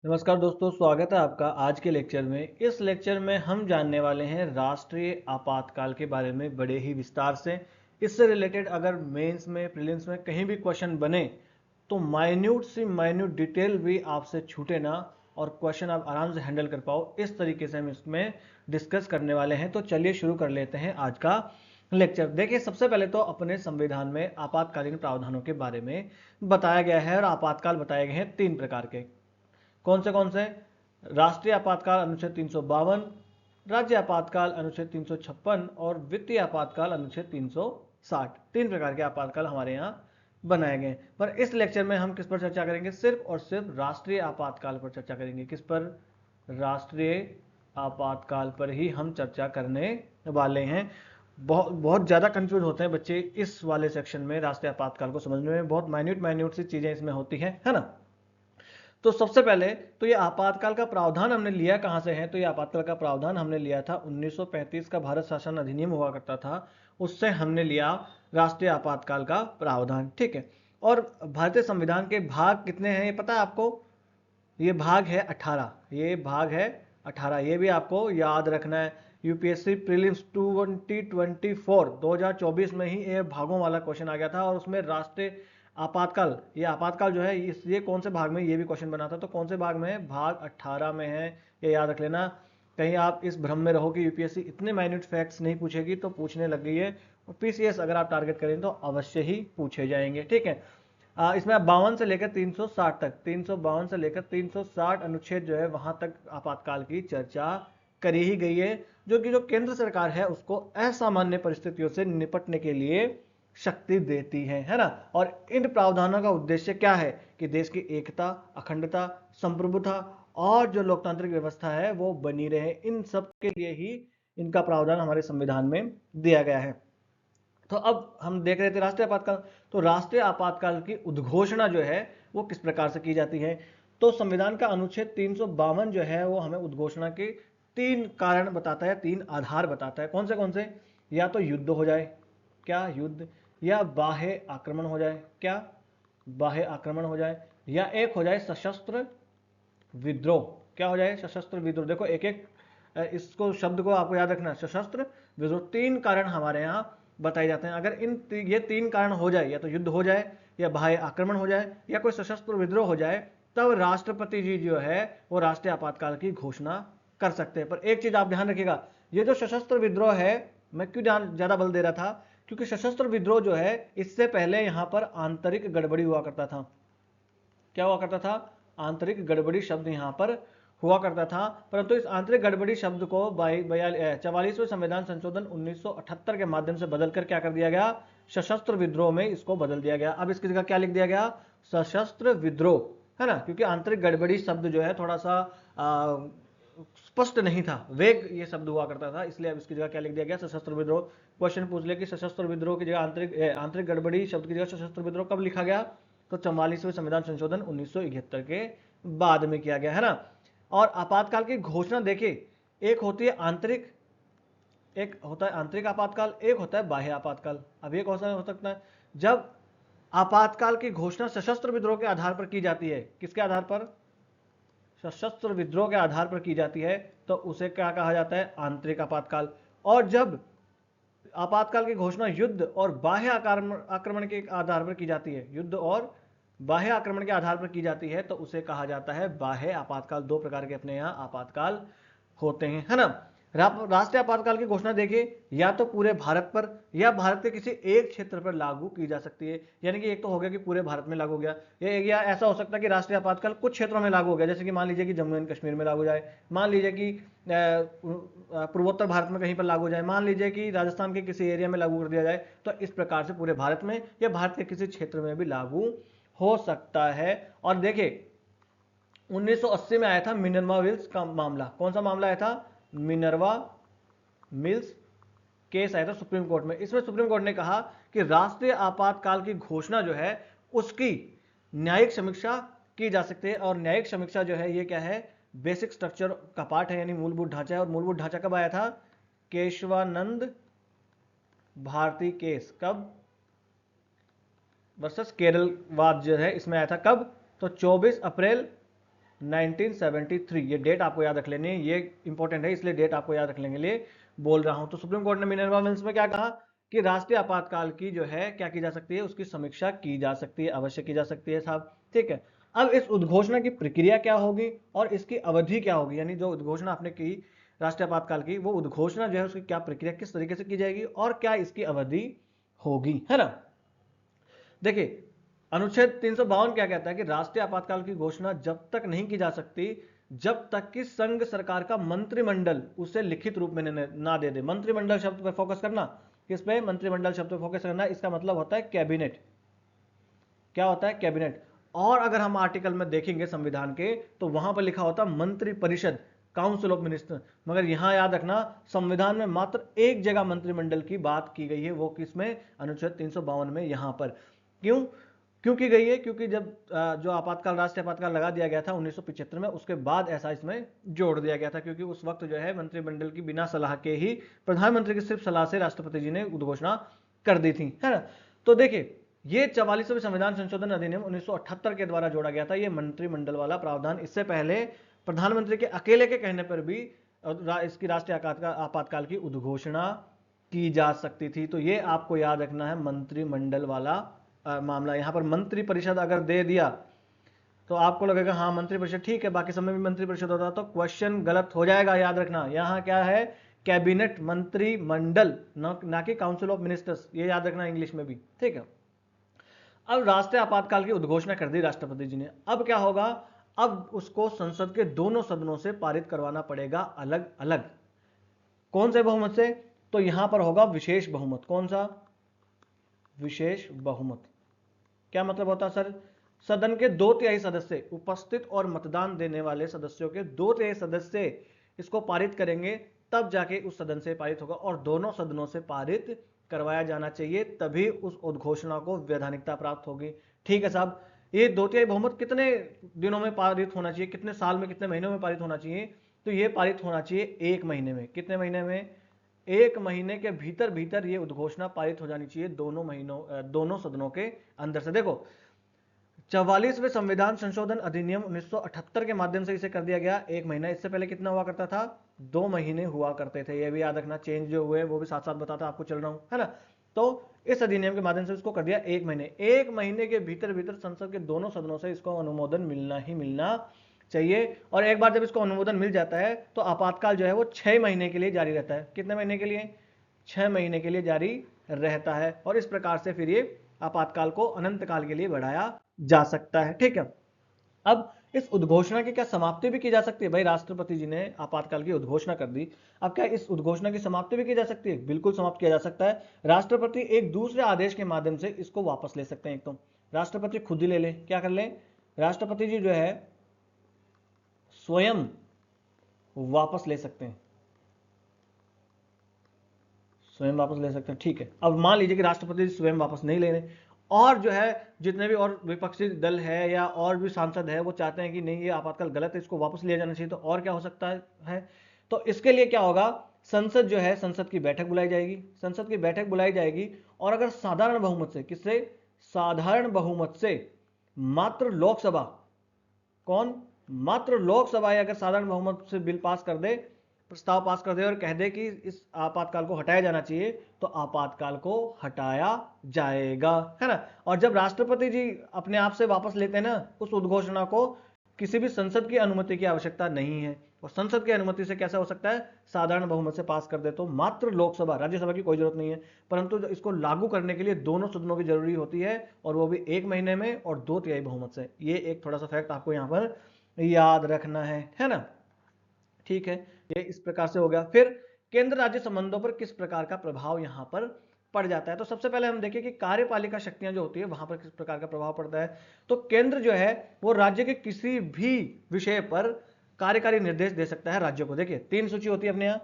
नमस्कार दोस्तों, स्वागत है आपका आज के लेक्चर में। इस लेक्चर में हम जानने वाले हैं राष्ट्रीय आपातकाल के बारे में बड़े ही विस्तार से। इससे रिलेटेड अगर मेंस में, प्रीलिम्स में कहीं भी क्वेश्चन बने तो माइन्यूट सी माइन्यूट डिटेल भी आपसे छूटे ना और क्वेश्चन आप आराम से हैंडल कर पाओ, इस तरीके से हम इसमें डिस्कस करने वाले हैं। तो चलिए शुरू कर लेते हैं आज का लेक्चर। देखिए, सबसे पहले तो अपने संविधान में आपातकालीन प्रावधानों के बारे में बताया गया है और आपातकाल बताए गए हैं 3 प्रकार के। कौन से? राष्ट्रीय आपातकाल अनुच्छेद 352, राज्य आपातकाल अनुच्छेद 356 और वित्तीय आपातकाल अनुच्छेद 360। 3 प्रकार के आपातकाल हमारे यहाँ बनाए गए। पर इस लेक्चर में हम किस पर चर्चा करेंगे? सिर्फ और सिर्फ राष्ट्रीय आपातकाल पर चर्चा करेंगे। किस पर? राष्ट्रीय आपातकाल पर ही हम चर्चा करने वाले हैं। बहुत ज़्यादा कंफ्यूज होते हैं बच्चे इस वाले सेक्शन में। राष्ट्रीय आपातकाल को समझने में बहुत माइन्यूट सी चीज़ें इसमें होती हैं, है ना। तो सबसे पहले तो ये आपातकाल का प्रावधान हमने लिया कहां से है? तो ये आपातकाल का प्रावधान हमने लिया था 1935 का भारत शासन अधिनियम हुआ करता था, उससे हमने लिया राष्ट्रीय आपातकाल का प्रावधान। ठीक है। और भारतीय संविधान के भाग कितने हैं ये पता है आपको? ये भाग है 18। ये भाग है 18। ये भी आपको याद रखना है। यूपीएससी प्रीलिम्स 2024 में ही ये भागों वाला क्वेश्चन आ गया था और उसमें राष्ट्रीय आपातकाल, ये आपातकाल जो है ये कौन से भाग में, ये भी क्वेश्चन बना था। तो कौन से भाग में है? भाग 18 में है। ये याद रख लेना। कहीं आप इस भ्रम में रहो कि यूपीएससी इतने माइन्यूट फैक्ट्स नहीं पूछेगी, तो पूछने लग गई है। और पीसीएस अगर आप टारगेट करें तो अवश्य ही पूछे जाएंगे। ठीक है। इसमें 52 से लेकर 360 तक, 352 से लेकर 360 अनुच्छेद जो है वहां तक आपातकाल की चर्चा करी ही गई है, जो कि जो केंद्र सरकार है उसको असामान्य परिस्थितियों से निपटने के लिए शक्ति देती है ना। और इन प्रावधानों का उद्देश्य क्या है? कि देश की एकता, अखंडता, संप्रभुता और जो लोकतांत्रिक व्यवस्था है वो बनी रहे। इन सब के लिए ही इनका प्रावधान हमारे संविधान में दिया गया है। तो अब हम देख रहे थे राष्ट्रीय आपातकाल। तो राष्ट्रीय आपातकाल की उद्घोषणा जो है वो किस प्रकार से की जाती है? तो संविधान का अनुच्छेद 352 जो है वो हमें उद्घोषणा के 3 कारण बताता है, 3 आधार बताता है। कौन से? या तो युद्ध हो जाए, क्या युद्ध, या बाह्य आक्रमण हो जाए, क्या बाह्य आक्रमण हो जाए, या एक हो जाए सशस्त्र विद्रोह। क्या हो जाए? सशस्त्र विद्रोह। देखो एक एक इसको शब्द को आपको याद रखना। सशस्त्र विद्रोह, 3 कारण हमारे यहाँ बताए जाते हैं। अगर ये 3 कारण हो जाए, या तो युद्ध हो जाए, या बाह्य आक्रमण हो जाए, या कोई सशस्त्र विद्रोह हो जाए, तब राष्ट्रपति जी जो है वो राष्ट्रीय आपातकाल की घोषणा कर सकते हैं। पर एक चीज आप ध्यान रखिएगा, ये जो सशस्त्र विद्रोह है, मैं क्यों ज्यादा बल दे रहा था? क्योंकि सशस्त्र विद्रोह जो है इससे पहले यहां पर आंतरिक गड़बड़ी हुआ करता था। क्या हुआ करता था? आंतरिक गड़बड़ी शब्द यहां पर हुआ करता था। परंतु इस आंतरिक गड़बड़ी शब्द को 44वें संविधान संशोधन 1978 के माध्यम से बदलकर क्या कर दिया गया? सशस्त्र विद्रोह में इसको बदल दिया गया। अब इसकी जगह क्या लिख दिया गया? सशस्त्र विद्रोह, है ना। क्योंकि आंतरिक गड़बड़ी शब्द जो है थोड़ा सा स्पष्ट नहीं था, वेग ये शब्द हुआ करता था, इसलिए अब इसकी जगह क्या लिख दिया गया? सशस्त्र विद्रोह। क्वेश्चन पूछ ले कि सशस्त्र विद्रोह की जगह आंतरिक गड़बड़ी शब्द की जगह सशस्त्र विद्रोह कब लिखा गया? तो 44वें संविधान संशोधन 1971 के बाद में किया गया, है ना। और आपातकाल की घोषणा देखिए, एक होती है आंतरिक, एक होता है आंतरिक आपातकाल, एक होता है बाह्य आपातकाल। अब ये कौन सा हो सकता है? जब आपातकाल की घोषणा सशस्त्र विद्रोह के आधार पर की जाती है। किसके आधार पर? सशस्त्र विद्रोह के आधार पर की जाती है, तो उसे क्या कहा जाता है? आंतरिक आपातकाल। और जब आपातकाल की घोषणा युद्ध और बाह्य आक्रमण के आधार पर की जाती है, युद्ध और बाह्य आक्रमण के आधार पर की जाती है, तो उसे कहा जाता है बाह्य आपातकाल। 2 प्रकार के अपने यहाँ आपातकाल होते हैं, है ना। राष्ट्रीय आपातकाल की घोषणा देखिए, या तो पूरे भारत पर या भारत के किसी एक क्षेत्र पर लागू की जा सकती है। यानी कि एक तो हो गया कि पूरे भारत में लागू हो गया, या ऐसा हो सकता है कि राष्ट्रीय आपातकाल कुछ क्षेत्रों में लागू हो गया। जैसे कि मान लीजिए कि जम्मू एंड कश्मीर में लागू हो जाए, मान लीजिए कि पूर्वोत्तर भारत में कहीं पर लागू हो जाए, मान लीजिए कि राजस्थान के किसी एरिया में लागू कर दिया जाए। तो इस प्रकार से पूरे भारत में या भारत के किसी क्षेत्र में भी लागू हो सकता है। और देखिए 1980 में आया था मिनर्वा मिल्स का मामला। कौन सा मामला आया था? मिनर्वा मिल्स केस आया था सुप्रीम कोर्ट में। इसमें सुप्रीम कोर्ट ने कहा कि राष्ट्रीय आपातकाल की घोषणा जो है उसकी न्यायिक समीक्षा की जा सकती है। और न्यायिक समीक्षा जो है ये क्या है? बेसिक स्ट्रक्चर का पार्ट है, यानी मूलभूत ढांचा है। और मूलभूत ढांचा कब आया था? केशवानंद भारती केस कब वर्सेस केरल वाद जो है इसमें आया था। कब? तो 24 अप्रैल 1973, ये डेट आपको याद रख लेनी है, ये इंपॉर्टेंट है, इसलिए डेट आपको याद रखने के लिए बोल रहा हूं। तो सुप्रीम कोर्ट ने मिनर्वा मिल्स में क्या कहा कि राष्ट्रीय आपातकाल की जो है क्या की जा सकती है, उसकी समीक्षा की जा सकती है, अवश्य की जा सकती है साहब, ठीक है। अब इस उद्घोषणा की प्रक्रिया क्या होगी और इसकी अवधि क्या होगी, यानी जो उद्घोषणा आपने की राष्ट्रीय आपातकाल की, वो उद्घोषणा जो है उसकी क्या प्रक्रिया, किस तरीके से की जाएगी और क्या इसकी अवधि होगी, है ना। देखिए अनुच्छेद 352 क्या कहता है कि राष्ट्रीय आपातकाल की घोषणा जब तक नहीं की जा सकती जब तक कि संघ सरकार का मंत्रिमंडल उसे लिखित रूप में ना दे दे। मंत्रिमंडल शब्द पर फोकस करना, किस पे, मंत्रिमंडल शब्द पर फोकस करना, इसका मतलब होता है कैबिनेट। क्या होता है, कैबिनेट। और अगर हम आर्टिकल में देखेंगे संविधान के तो वहां पर लिखा होता मंत्रि परिषद, काउंसिल ऑफ मिनिस्टर। मगर यहां याद रखना संविधान में मात्र एक जगह मंत्रिमंडल की बात की गई है, वो किसमें, अनुच्छेद 352 में। यहां पर क्यों क्यों की गई है, क्योंकि जब जो आपातकाल, राष्ट्रीय आपातकाल लगा दिया गया था 1975 में, उसके बाद ऐसा इसमें जोड़ दिया गया था, क्योंकि उस वक्त जो है मंत्रिमंडल की बिना सलाह के ही, प्रधानमंत्री की सिर्फ सलाह से राष्ट्रपति जी ने उद्घोषणा कर दी थी, है ना। तो देखिए ये 44वें संविधान संशोधन अधिनियम 1978 के द्वारा जोड़ा गया था, ये मंत्रिमंडल वाला प्रावधान। इससे पहले प्रधानमंत्री के अकेले के कहने पर भी इसकी राष्ट्रीय आपातकाल की उद्घोषणा की जा सकती थी। तो ये आपको याद रखना है, मंत्रिमंडल वाला मामला। यहां पर मंत्रि परिषद अगर दे दिया तो आपको लगेगा हाँ मंत्रि परिषद ठीक है, बाकी समय भी मंत्रि परिषद होता, तो क्वेश्चन गलत हो जाएगा। याद रखना यहां क्या है, कैबिनेट, मंत्रिमंडल, ना कि काउंसिल ऑफ मिनिस्टर्स, ये याद रखना इंग्लिश में भी, ठीक है। अब राष्ट्रीय आपातकाल की उद्घोषणा कर दी राष्ट्रपति जी ने, अब क्या होगा, अब उसको संसद के दोनों सदनों से पारित करवाना पड़ेगा अलग अलग। कौन से बहुमत से, तो यहां पर होगा विशेष बहुमत। कौन सा, विशेष बहुमत। क्या मतलब होता है सर, सदन के 2/3 सदस्य उपस्थित और मतदान देने वाले सदस्यों के 2/3 सदस्य इसको पारित करेंगे, तब जाके उस सदन से पारित होगा, और दोनों सदनों से पारित करवाया जाना चाहिए, तभी उस उद्घोषणा को वैधानिकता प्राप्त होगी। ठीक है साहब, ये 2/3 बहुमत कितने दिनों में पारित होना चाहिए, कितने साल में, कितने महीनों में पारित होना चाहिए, तो ये पारित होना चाहिए 1 महीने में। कितने महीने में, 1 महीने के भीतर भीतर ये उद्घोषणा पारित हो जानी चाहिए, दोनों सदनों के अंदर से। देखो 44वें संविधान संशोधन अधिनियम 1978 के माध्यम से इसे कर दिया गया 1 महीना। इससे पहले कितना हुआ करता था, 2 महीने हुआ करते थे। ये भी याद रखना, चेंज जो हुए वो भी साथ साथ बताता आपको चल रहा हूं, है ना। तो इस अधिनियम के माध्यम से इसको कर दिया 1 महीने। 1 महीने के भीतर भीतर संसद के दोनों सदनों से इसको अनुमोदन मिलना ही मिलना चाहिए। और एक बार जब इसको अनुमोदन मिल जाता है तो आपातकाल जो है वो 6 महीने के लिए जारी रहता है। कितने महीने के लिए, 6 महीने के लिए जारी रहता है। और इस प्रकार से फिर ये आपातकाल को अनंत काल के लिए बढ़ाया जा सकता है, ठीक है। अब इस उद्घोषणा की क्या समाप्ति भी की जा सकती है, भाई राष्ट्रपति जी ने आपातकाल की उद्घोषणा कर दी, अब क्या इस उद्घोषणा की समाप्ति भी की जा सकती है, बिल्कुल समाप्त किया जा सकता है। राष्ट्रपति एक दूसरे आदेश के माध्यम से इसको वापस ले सकते हैं। एक तो राष्ट्रपति खुद ही ले ले, क्या कर ले, राष्ट्रपति जी जो है स्वयं वापस ले सकते हैं, स्वयं वापस ले सकते हैं, ठीक है। अब मान लीजिए कि राष्ट्रपति जी स्वयं वापस नहीं ले रहे और जो है जितने भी और विपक्षी दल है या और भी सांसद है वो चाहते हैं कि नहीं ये आपातकाल गलत है, इसको वापस लिया जाना चाहिए, तो और क्या हो सकता है, तो इसके लिए क्या होगा, संसद जो है, संसद की बैठक बुलाई जाएगी, संसद की बैठक बुलाई जाएगी। और अगर साधारण बहुमत से, किससे, साधारण बहुमत से मात्र लोकसभा, कौन, मात्र लोकसभा अगर साधारण बहुमत से बिल पास कर दे, प्रस्ताव पास कर दे और कह दे कि इस आपातकाल को हटाया जाना चाहिए, तो आपातकाल को हटाया जाएगा, है ना। और जब राष्ट्रपति जी अपने आप से वापस लेते हैं ना उस उद्घोषणा को, किसी भी संसद की अनुमति की आवश्यकता नहीं है। और संसद की अनुमति से कैसा हो सकता है, साधारण बहुमत से पास कर दे तो मात्र लोकसभा, राज्यसभा की कोई जरूरत नहीं है। परंतु इसको लागू करने के लिए दोनों सदनों की जरूरी होती है, और वो भी 1 महीने में और 2/3 बहुमत से। ये एक थोड़ा सा फैक्ट आपको यहां पर याद रखना है ना, ठीक है। ये इस प्रकार से हो गया। फिर केंद्र राज्य संबंधों पर किस प्रकार का प्रभाव यहां पर पड़ जाता है, तो सबसे पहले हम देखें कि कार्यपालिका शक्तियां जो होती है वहां पर किस प्रकार का प्रभाव पड़ता है। तो केंद्र जो है वो राज्य के किसी भी विषय पर कार्यकारी निर्देश दे सकता है राज्यों को। देखिए 3 सूची होती है अपने यहां,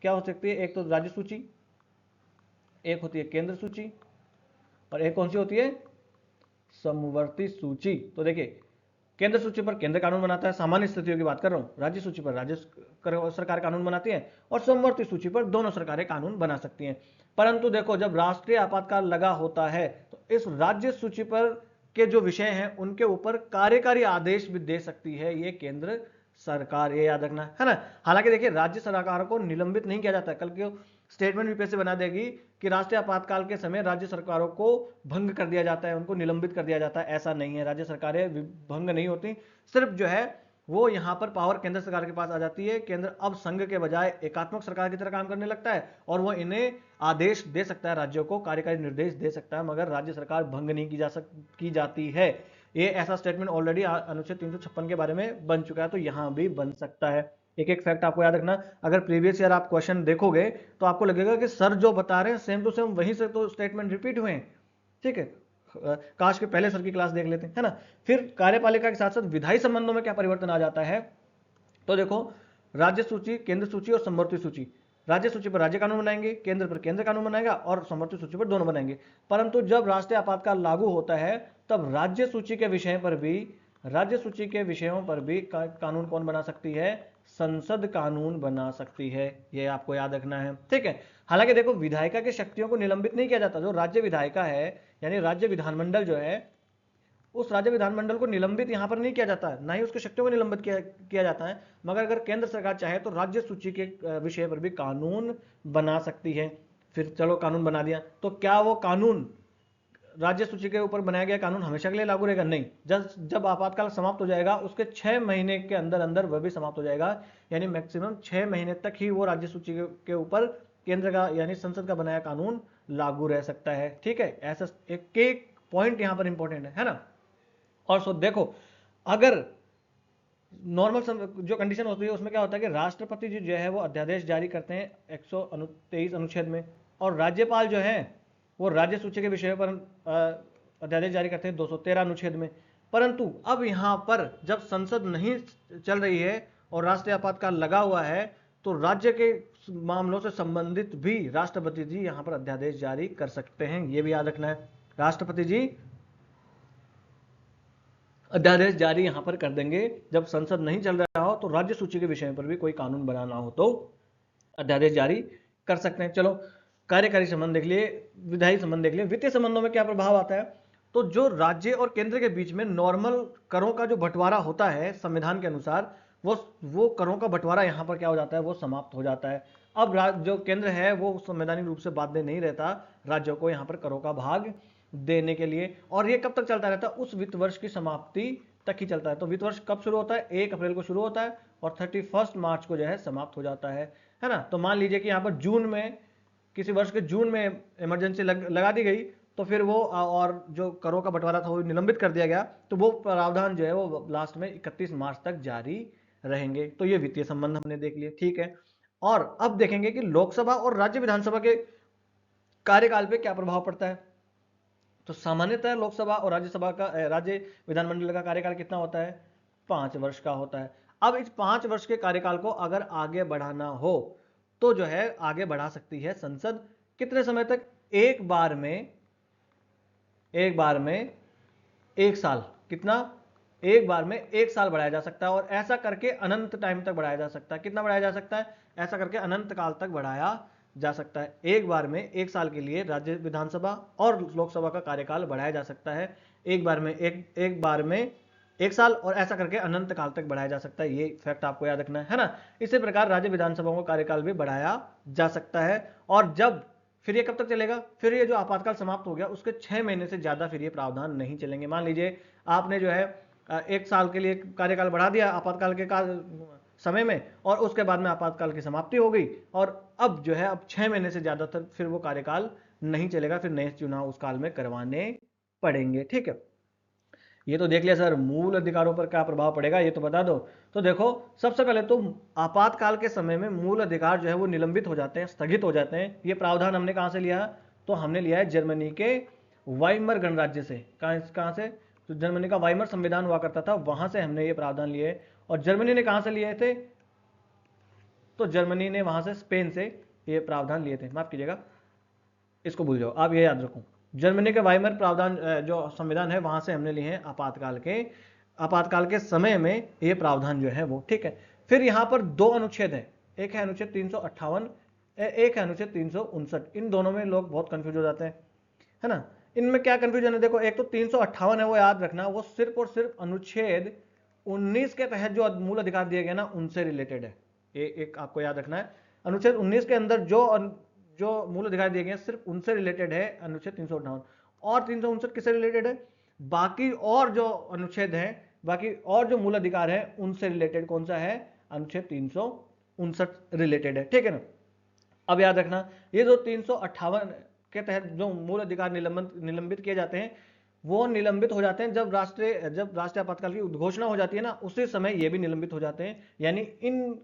क्या हो सकती है, एक तो राज्य सूची, एक होती है केंद्र सूची, और एक कौन सी होती है, समवर्ती सूची। तो देखिए केंद्र सूची पर केंद्र कानून बनाता है, सामान्य स्थितियों की बात कर रहा हूं। राज्य सूची पर राज्य सरकार कानून बनाती है, और समवर्ती सूची पर दोनों सरकारें कानून बना सकती हैं। परंतु देखो जब राष्ट्रीय आपातकाल लगा होता है तो इस राज्य सूची पर के जो विषय हैं उनके ऊपर कार्यकारी आदेश भी दे सकती है ये केंद्र सरकार, ये याद रखना है ना। हालांकि देखिए राज्य सरकारों को निलंबित नहीं किया जाता, कल के स्टेटमेंट यूपीएससी बना देगी कि राष्ट्रीय आपातकाल के समय राज्य सरकारों को भंग कर दिया जाता है, उनको निलंबित कर दिया जाता है, ऐसा नहीं है। राज्य सरकारें भंग नहीं होती, सिर्फ जो है वो यहां पर पावर केंद्र सरकार के पास आ जाती है। केंद्र अब संघ के बजाय एकात्मक सरकार की तरह काम करने लगता है और वो इन्हें आदेश दे सकता है, राज्यों को कार्यकारी निर्देश दे सकता है, मगर राज्य सरकार भंग नहीं की जाती है। ये ऐसा स्टेटमेंट ऑलरेडी अनुच्छेद 356 के बारे में बन चुका है, तो यहां भी बन सकता है। एक एक फैक्ट आपको याद रखना, अगर प्रीवियस ईयर आप क्वेश्चन देखोगे तो आपको लगेगा कि सर जो बता रहे हैं सेम टू सेम वहीं से तो स्टेटमेंट रिपीट हुए हैं, ठीक है। काश के पहले सर की क्लास देख लेते हैं, है ना। फिर कार्यपालिका के साथ साथ विधायी संबंधों में क्या परिवर्तन आ जाता है, तो देखो राज्य सूची, केंद्र सूची और समवर्ती सूची। राज्य सूची पर राज्य कानून बनाएंगे, केंद्र पर केंद्र कानून बनाएगा और समवर्ती सूची पर दोनों बनाएंगे। परंतु जब राष्ट्रीय आपातकाल लागू होता है तब राज्य सूची के विषय पर भी, राज्य सूची के विषयों पर भी कानून कौन बना सकती है, संसद कानून बना सकती है, ये आपको याद रखना है, ठीक है। हालांकि देखो विधायिका की शक्तियों को निलंबित नहीं किया जाता, जो राज्य विधायिका है यानी राज्य विधानमंडल जो है, उस राज्य विधानमंडल को निलंबित यहां पर नहीं किया जाता है, ना ही उसकी शक्तियों को निलंबित किया जाता है। मगर अगर केंद्र सरकार चाहे तो राज्य सूची के विषय पर भी कानून बना सकती है। फिर चलो कानून बना दिया, तो क्या वो कानून राज्य सूची के ऊपर बनाया गया कानून हमेशा के लिए लागू रहेगा, नहीं। जब आपातकाल समाप्त हो जाएगा उसके 6 महीने के अंदर अंदर वह भी समाप्त हो जाएगा, यानी मैक्सिमम 6 महीने तक ही वो राज्य सूची के ऊपर केंद्र का यानी संसद का बनाया कानून लागू रह सकता है, ठीक है। ऐसा एक पॉइंट यहां पर इंपॉर्टेंट है ना। और सो देखो अगर नॉर्मल जो कंडीशन होती है उसमें क्या होता है कि राष्ट्रपति जी जो है वो अध्यादेश जारी करते हैं 123 अनुच्छेद में, और राज्यपाल जो है वो राज्य सूची के विषय पर अध्यादेश जारी करते हैं 213 अनुच्छेद में। परंतु अब यहां पर जब संसद नहीं चल रही है और राष्ट्रीय आपातकाल लगा हुआ है तो राज्य के मामलों से संबंधित भी राष्ट्रपति जी यहां पर अध्यादेश जारी कर सकते हैं, यह भी याद रखना है। राष्ट्रपति जी अध्यादेश जारी यहां पर कर देंगे जब संसद नहीं चल रहा हो, तो राज्य सूची के विषय पर भी कोई कानून बनाना हो तो अध्यादेश जारी कर सकते हैं। चलो कार्यकारी संबंध देख लिए, विधायी संबंध देख लिए। वित्तीय संबंधों में क्या प्रभाव आता है, तो जो राज्य और केंद्र के बीच में नॉर्मल करों का जो बंटवारा होता है संविधान के अनुसार, वो करों का बंटवारा यहां पर क्या हो जाता है, वो समाप्त हो जाता है। अब जो केंद्र है वो संवैधानिक रूप से बाध्य नहीं रहता राज्यों को यहां पर करों का भाग देने के लिए, और ये कब तक चलता रहता है, उस वित्त वर्ष की समाप्ति तक ही चलता है। तो वित्त वर्ष कब शुरू होता है, 1 अप्रैल को शुरू होता है और 31 मार्च को जो है समाप्त हो जाता है ना। तो मान लीजिए कि यहाँ पर जून में, किसी वर्ष के जून में इमरजेंसी लगा दी गई, तो फिर वो और जो करों का बंटवारा था वो निलंबित कर दिया गया, तो वो प्रावधान जो है वो लास्ट में 31 मार्च तक जारी रहेंगे। तो ये वित्तीय संबंध हमने देख लिए, ठीक है। और अब देखेंगे कि लोकसभा और राज्य विधानसभा के कार्यकाल पे क्या प्रभाव पड़ता है। तो सामान्यतः लोकसभा और राज्यसभा का, राज्य विधानमंडल का कार्यकाल कितना होता है, 5 वर्ष का होता है। अब इस 5 वर्ष के कार्यकाल को अगर आगे बढ़ाना हो तो जो है आगे बढ़ा सकती है संसद, कितने समय तक, एक बार में 1 साल, कितना, एक बार में 1 साल बढ़ाया जा सकता है, और ऐसा करके अनंत टाइम तक बढ़ाया जा सकता है। कितना बढ़ाया जा सकता है, ऐसा करके अनंत काल तक बढ़ाया जा सकता है। एक बार में 1 साल के लिए राज्य विधानसभा और लोकसभा का कार्यकाल बढ़ाया जा सकता है, एक बार में 1 साल, और ऐसा करके अनंत काल तक बढ़ाया जा सकता है। ये फैक्ट आपको याद रखना है ना। इसी प्रकार राज्य विधानसभाओं का कार्यकाल भी बढ़ाया जा सकता है। और जब, फिर ये कब तक चलेगा, फिर ये जो आपातकाल समाप्त हो गया उसके 6 महीने से ज्यादा फिर ये प्रावधान नहीं चलेंगे। मान लीजिए आपने जो है 1 साल के लिए कार्यकाल बढ़ा दिया आपातकाल के समय में, और उसके बाद में आपातकाल की समाप्ति हो गई, और अब जो है अब 6 महीने से ज्यादातर फिर वो कार्यकाल नहीं चलेगा, फिर नए चुनाव उस काल में करवाने पड़ेंगे, ठीक है। ये तो देख लिया सर, मूल अधिकारों पर क्या प्रभाव पड़ेगा ये तो बता दो। तो देखो सबसे पहले तो आपातकाल के समय में मूल अधिकार जो है वो निलंबित हो जाते हैं, स्थगित हो जाते हैं। ये प्रावधान हमने कहां से लिया, तो हमने लिया है जर्मनी के वाइमर गणराज्य से। कहां से, तो जर्मनी का वाइमर संविधान हुआ करता था, वहां से हमने ये प्रावधान लिए। और जर्मनी ने कहां से लिए थे, तो जर्मनी ने वहां से, स्पेन से ये प्रावधान लिए थे, माफ कीजिएगा, इसको भूल जाओ, आप ये याद रखो। जर्मनी के वाइमर प्रावधान जो संविधान है वहां से हमने लिए हैं आपातकाल के समय में ये प्रावधान जो है वो, ठीक है। फिर यहां पर 2 अनुच्छेद हैं, एक है अनुच्छेद 358, एक है अनुच्छेद 359। इन दोनों में लोग बहुत कंफ्यूज हो जाते हैं, है ना। इनमें क्या कंफ्यूजन है, देखो एक तो 358 है वो याद रखना, वो सिर्फ और सिर्फ अनुच्छेद 19 के तहत जो मूल अधिकार दिए गए ना उनसे रिलेटेड है। एक आपको याद रखना है, अनुच्छेद 19 के अंदर जो मूल अधिकार दिए गए हैं सिर्फ उनसे रिलेटेड है अनुच्छेद 358। और 359 किससे रिलेटेड है? बाकी और जो अनुच्छेद है, बाकी और जो मूल अधिकार है उनसे रिलेटेड कौन सा है? अनुच्छेद 359 रिलेटेड है, ठीक है ना। अब याद रखना, ये जो 358 के तहत जो मूल अधिकार निलंबित किए जाते हैं, वो निलंबित हो जाते हैं जब राष्ट्रीय आपातकाल की घोषणा हो जाती है ना, उसी समय ये भी निलंबित हो जाते हैं। यानी इन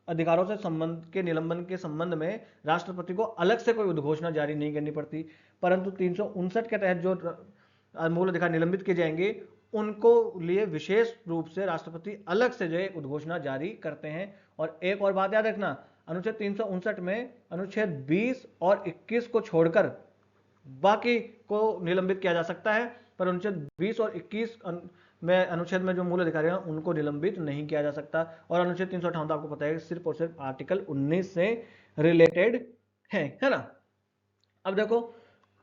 अधिकारों से संबंध के निलंबन के संबंध में राष्ट्रपति को अलग से कोई उद्घोषणा जारी नहीं करनी पड़ती, परंतु 359 के तहत जो मूल अधिकार निलंबित किए जाएंगे उनको लिए विशेष रूप से राष्ट्रपति अलग से जो है उद्घोषणा जारी करते हैं। और एक और बात याद रखना, अनुच्छेद 359 में अनुच्छेद 20 और 21 को छोड़कर बाकी को निलंबित किया जा सकता है, पर अनुच्छेद 20 और 21 में अनुच्छेद में जो मूल अधिकारी हैं उनको निलंबित नहीं किया जा सकता। और अनुच्छेद 358 आपको पता है सिर्फ और सिर्फ आर्टिकल 19 से रिलेटेड है ना। अब देखो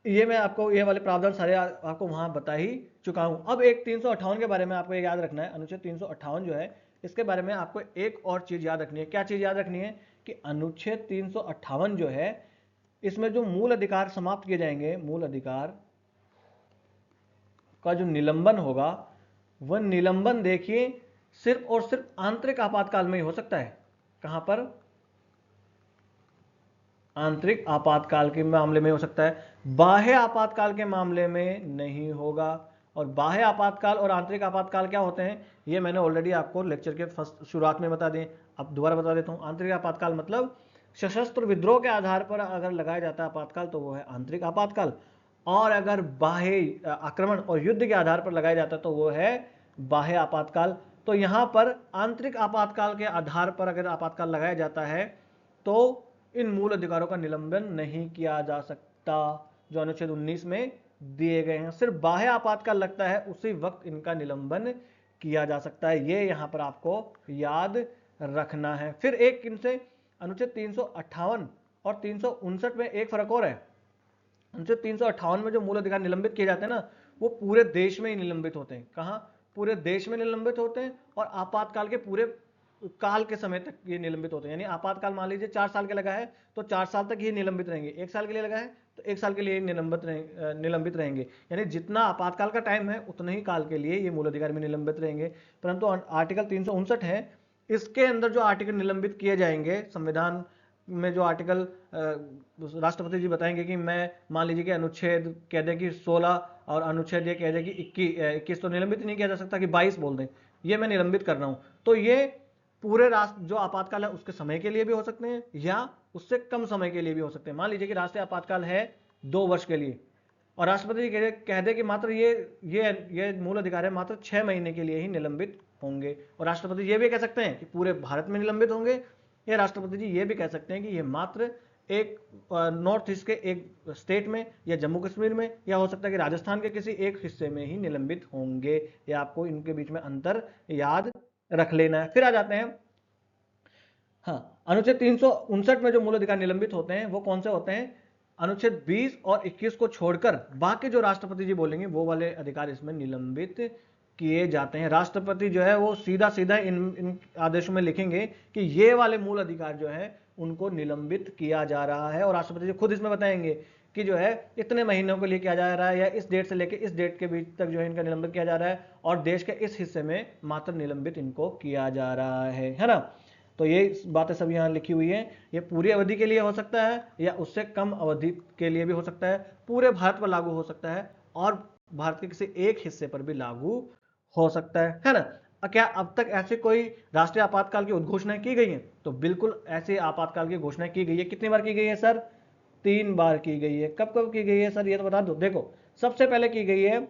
ये मैं आपको ये वाले प्रावधान सारे आपको वहां बता ही चुका हूं। अब एक 358 के बारे में आपको याद रखना है, अनुच्छेद 358 जो है इसके बारे में आपको एक और चीज याद रखनी है। क्या चीज याद रखनी है? कि अनुच्छेद 358 जो है इसमें जो मूल अधिकार समाप्त किए जाएंगे, मूल अधिकार का जो निलंबन होगा वह निलंबन देखिए सिर्फ और सिर्फ आंतरिक आपातकाल में ही हो सकता है। कहां पर? आंतरिक आपातकाल के मामले में हो सकता है, बाह्य आपातकाल के मामले में नहीं होगा। और बाह्य आपातकाल और आंतरिक आपातकाल क्या होते हैं ये मैंने ऑलरेडी आपको लेक्चर के फर्स्ट शुरुआत में बता दिए, अब दोबारा बता देता हूं। आंतरिक आपातकाल मतलब सशस्त्र विद्रोह के आधार पर अगर लगाया जाता है आपातकाल तो वो है आंतरिक आपातकाल, और अगर बाह्य आक्रमण और युद्ध के आधार पर लगाया जाता है तो वो है बाह्य आपातकाल। तो यहां पर आंतरिक आपातकाल के आधार पर अगर आपातकाल लगाया जाता है तो इन मूल अधिकारों का निलंबन नहीं किया जा सकता जो अनुच्छेद 19 में दिए गए हैं। सिर्फ बाह्य आपातकाल लगता है उसी वक्त इनका निलंबन किया जा सकता है, ये यहां पर आपको याद रखना है। फिर एक इनसे अनुच्छेद 358 और 359 में एक फर्क और है। अनुच्छेद 358 में जो मूल अधिकार निलंबित किए जाते हैं ना वो पूरे देश में ही निलंबित होते हैं। कहां? पूरे देश में निलंबित होते हैं, और आपातकाल के पूरे काल के समय तक ये निलंबित होते हैं। यानी आपातकाल मान लीजिए 4 साल के लगा है तो 4 साल तक ये निलंबित रहेंगे, 1 साल के लिए लगा है तो 1 साल के लिए निलंबित रहेंगे। यानी जितना आपातकाल का टाइम है उतने ही काल के लिए ये मूल अधिकार में निलंबित रहेंगे। परंतु आर्टिकल 359 है, इसके अंदर जो आर्टिकल निलंबित किए जाएंगे, संविधान में जो आर्टिकल राष्ट्रपति जी बताएंगे कि मैं मान लीजिए कि अनुच्छेद कह दें कि 16 और अनुच्छेद ये कह दें कि 21 तो निलंबित नहीं किया जा सकता, कि 22 बोल दें ये मैं निलंबित कर रहा हूं, तो ये पूरे राष्ट्र जो आपातकाल है उसके समय के लिए भी हो सकते हैं या उससे कम समय के लिए भी हो सकते हैं। मान लीजिए कि राष्ट्रीय आपातकाल है 2 वर्ष के लिए और राष्ट्रपति जी कह दे कि मात्र ये मूल अधिकार है मात्र 6 महीने के लिए ही निलंबित होंगे। और राष्ट्रपति ये भी कह सकते हैं कि पूरे भारत में निलंबित होंगे, या राष्ट्रपति जी ये भी कह सकते हैं कि ये मात्र एक नॉर्थ ईस्ट के एक स्टेट में या जम्मू कश्मीर में, या हो सकता है कि राजस्थान के किसी एक हिस्से में ही निलंबित होंगे। या आपको इनके बीच में अंतर याद रख लेना है। फिर आ जाते हैं हाँ, अनुच्छेद 359 में जो मूल अधिकार निलंबित होते हैं वो कौन से होते हैं? अनुच्छेद 20 और 21 को छोड़कर बाकी जो राष्ट्रपति जी बोलेंगे वो वाले अधिकार इसमें निलंबित किए जाते हैं। राष्ट्रपति जो है वो सीधा सीधा इन आदेशों में लिखेंगे कि ये वाले मूल अधिकार जो है उनको निलंबित किया जा रहा है, और राष्ट्रपति जी खुद इसमें बताएंगे कि जो है इतने महीनों के लिए किया जा रहा है, या इस डेट से लेकर इस डेट के बीच तक जो है इनका निलंबित किया जा रहा है, और देश के इस हिस्से में मात्र निलंबित इनको किया जा रहा है ना। तो ये बातें सब यहाँ लिखी हुई हैं। ये पूरी अवधि के लिए हो सकता है या उससे कम अवधि के लिए भी हो सकता है, पूरे भारत पर लागू हो सकता है और भारत के किसी एक हिस्से पर भी लागू हो सकता है ना। क्या अब तक ऐसे कोई राष्ट्रीय आपातकाल की उद्घोषणा की गई है? तो बिल्कुल ऐसे आपातकाल की घोषणा की गई है। कितनी बार की गई है सर? 3 बार की गई है। कब कब की गई है सर ये तो बता दो। देखो सबसे पहले की गई है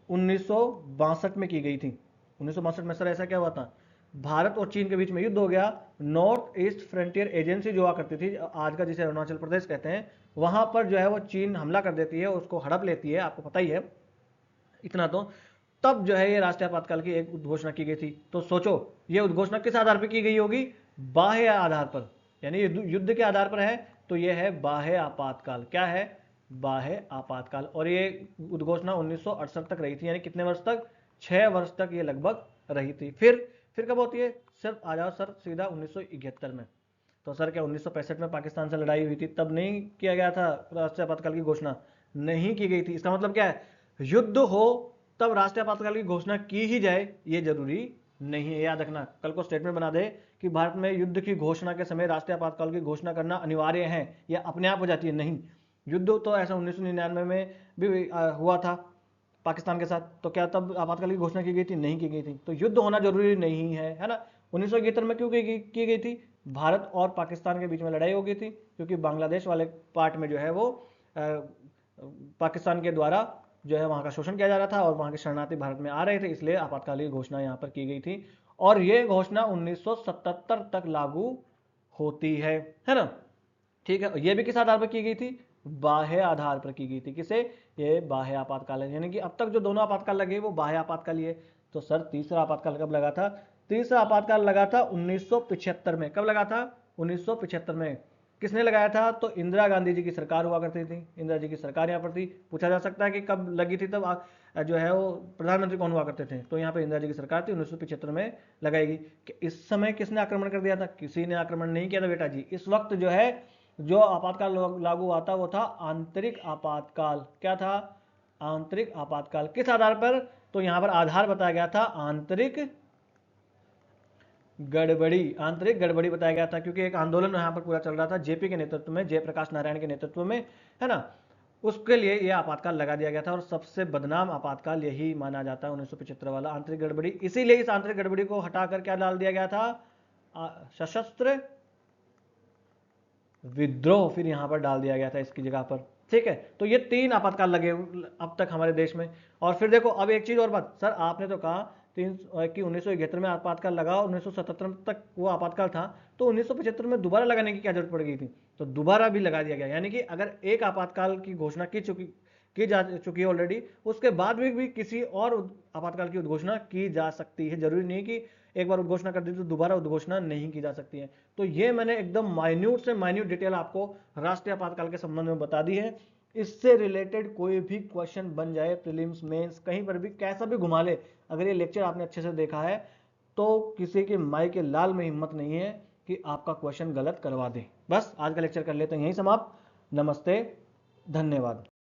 1962 में की गई थी। 1962 में सर ऐसा क्या हुआ था? भारत और चीन के बीच में युद्ध हो गया। नॉर्थ ईस्ट फ्रंटियर एजेंसी जो हुआ करती थी, आज का जिसे अरुणाचल प्रदेश कहते हैं, वहां पर जो है वो चीन हमला कर देती है, उसको हड़प लेती है, आपको पता ही है इतना तो। तब जो है ये राष्ट्रीय आपातकाल की एक उद्घोषणा की गई थी। तो सोचो ये उद्घोषणा किस आधार पर की गई होगी? बाह्य आधार पर, यानी युद्ध के आधार पर है तो यह है बाह्य आपातकाल। क्या है? बाह्य आपातकाल। और ये उद्घोषणा 1968 तक रही थी, यानी कितने वर्ष तक? 6 वर्ष तक ये लगभग रही थी। फिर कब होती है? सिर्फ आ जाओ सर सीधा 1971 में। तो सर क्या 1965 में पाकिस्तान से लड़ाई हुई थी तब नहीं किया गया था राष्ट्रीय आपातकाल की घोषणा? नहीं की गई थी। इसका मतलब क्या है? युद्ध हो तब राष्ट्रीय आपातकाल की घोषणा की ही जाए ये जरूरी नहीं है। याद रखना, कल को स्टेटमेंट बना दे कि भारत में युद्ध की घोषणा के समय राष्ट्रीय आपातकाल की घोषणा करना अनिवार्य है या अपने आप हो जाती है। नहीं, युद्ध तो ऐसा 1999 में भी हुआ था पाकिस्तान के साथ, तो क्या तब आपातकाल की घोषणा की गई थी? नहीं की गई थी। तो युद्ध होना जरूरी नहीं है ना। 1971 में क्यों की गई थी? भारत और पाकिस्तान के बीच में लड़ाई हो गई थी, क्योंकि बांग्लादेश वाले पार्ट में जो है वो पाकिस्तान के द्वारा जो है वहां का शोषण किया जा रहा था और वहां के शरणार्थी भारत में आ रहे थे, इसलिए आपातकालीन घोषणा यहां पर की गई थी। और यह घोषणा 1977 तक लागू होती है ना। ठीक है, यह भी किस आधार पर की गई थी? बाह्य आधार पर की गई थी। किसे? ये बाह्य आपातकाल है, यानी कि अब तक जो दोनों आपातकाल लगे वो बाह्य आपातकाल ही है। तो सर तीसरा आपातकाल कब लगा था? तीसरा आपातकाल लगा था 1975 में। कब लगा था? 1975 में। किसने लगाया था? तो इंदिरा गांधी जी की सरकार हुआ करती थी, इंदिरा जी की सरकार यहाँ पर थी। पूछा जा सकता है कि कब लगी थी, तब जो है वो प्रधानमंत्री कौन हुआ करते थे? तो यहाँ पे इंदिरा जी की सरकार थी, 1975 में लगाएगी। कि इस समय किसने आक्रमण कर दिया था? किसी ने आक्रमण नहीं किया था बेटा जी। इस वक्त जो है जो आपातकाल लागू हुआ था वो था आंतरिक आपातकाल। क्या था? आंतरिक आपातकाल। किस आधार पर? तो यहां पर आधार बताया गया था आंतरिक गड़बड़ी। आंतरिक गड़बड़ी बताया गया था, क्योंकि एक आंदोलन यहां पर पूरा चल रहा था जेपी के नेतृत्व में, जयप्रकाश नारायण के नेतृत्व में, है ना। उसके लिए यह आपातकाल लगा दिया गया था और सबसे बदनाम आपातकाल यही माना जाता है 1975 वाला आंतरिक गड़बड़ी। इसीलिए इस आंतरिक गड़बड़ी को हटाकर क्या डाल दिया गया था? सशस्त्र विद्रोह फिर यहां पर डाल दिया गया था इसकी जगह पर। ठीक है, तो ये 3 आपातकाल लगे अब तक हमारे देश में। और फिर देखो अब एक चीज और बात, सर आपने तो कहा 1971 में आपातकाल लगा और 1977 तक वो आपातकाल था, तो 1975 में दोबारा लगाने की क्या जरूरत पड़ गई थी? तो दोबारा भी लगा दिया गया, यानी कि अगर एक आपातकाल की घोषणा की जा चुकी है ऑलरेडी, उसके बाद भी किसी और आपातकाल की उद्घोषणा की जा सकती है। जरूरी नहीं कि एक बार उद्घोषणा कर दी तो दोबारा उद्घोषणा नहीं की जा सकती है। तो ये मैंने एकदम माइन्यूट से माइन्यूट डिटेल आपको राष्ट्रीय आपातकाल के संबंध में बता दी है। इससे रिलेटेड कोई भी क्वेश्चन बन जाए प्रीलिम्स मेंस कहीं पर भी कैसा भी घुमा ले, अगर ये लेक्चर आपने अच्छे से देखा है तो किसी के माई के लाल में हिम्मत नहीं है कि आपका क्वेश्चन गलत करवा दे। बस आज का लेक्चर कर लेते हैं यहीं समाप्त। नमस्ते, धन्यवाद।